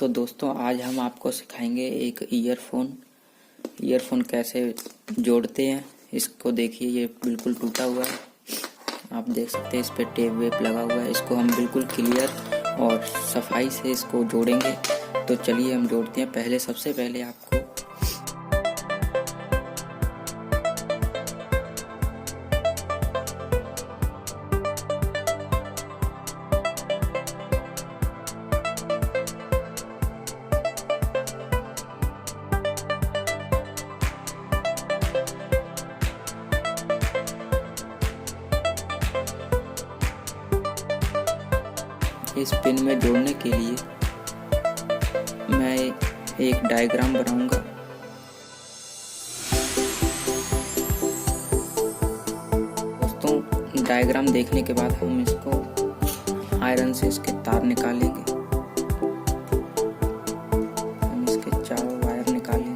तो दोस्तों आज हम आपको सिखाएंगे एक ईयरफोन कैसे जोड़ते हैं। इसको देखिए, ये बिल्कुल टूटा हुआ है, आप देख सकते हैं इस पे टेप वेप लगा हुआ है। इसको हम बिल्कुल क्लियर और सफाई से इसको जोड़ेंगे। तो चलिए हम जोड़ते हैं। सबसे पहले आपको इस पिन में जोड़ने के लिए मैं एक डायग्राम बनाऊंगा। दोस्तों डायग्राम देखने के बाद हम इसको आयरन से इसके तार निकालेंगे। हम इसके चारों वायर निकालेंगे।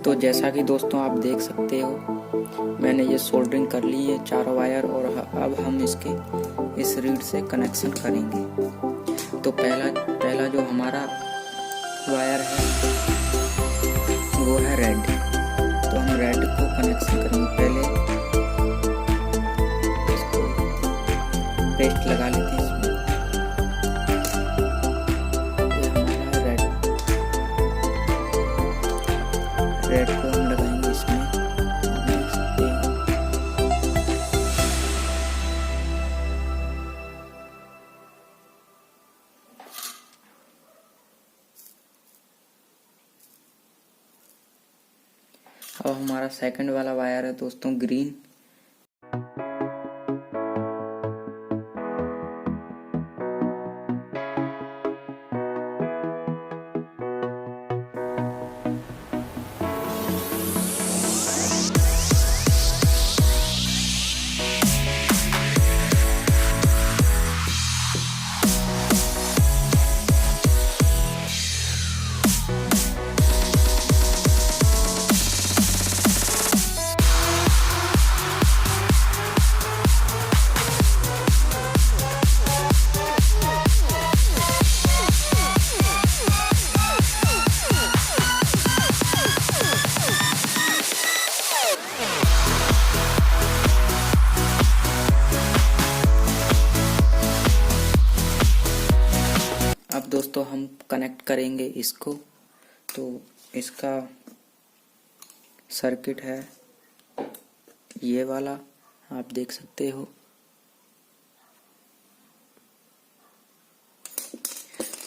तो जैसा कि दोस्तों आप देख सकते हो, मैंने ये सोल्डरिंग कर ली है चारों वायर, और अब हम इसके इस रीड से कनेक्शन करेंगे। तो पहला जो हमारा वायर है वो है रेड। तो हम रेड को कनेक्शन करेंगे। पहले इसको पेस्ट लगा लेते हैं इसमें। रेड को हम लगाएंगे इसमें, देख सकते हैं। अब हमारा सेकंड वाला वायर है दोस्तों ग्रीन। अब दोस्तों हम कनेक्ट करेंगे इसको। तो इसका सर्किट है ये वाला, आप देख सकते हो।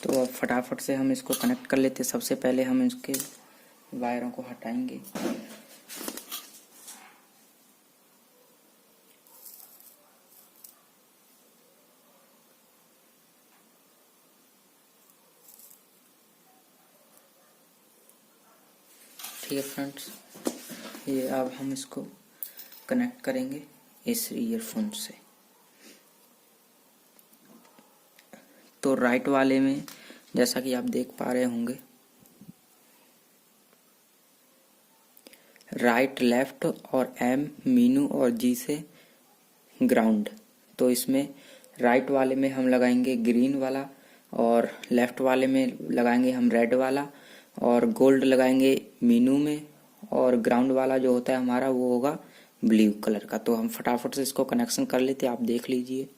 तो अब फटाफट से हम इसको कनेक्ट कर लेते हैं। सबसे पहले हम इसके वायरों को हटाएंगे। ठीक है फ्रेंड्स, ये अब हम इसको कनेक्ट करेंगे इस ईयरफोन से। तो राइट वाले में जैसा कि आप देख पा रहे होंगे, राइट लेफ्ट और एम मीनू और जी से ग्राउंड। तो इसमें राइट वाले में हम लगाएंगे ग्रीन वाला, और लेफ्ट वाले में लगाएंगे हम रेड वाला, और गोल्ड लगाएंगे मीनू में, और ग्राउंड वाला जो होता है हमारा वो होगा ब्लू कलर का। तो हम फटाफट से इसको कनेक्शन कर लेते हैं, आप देख लीजिए।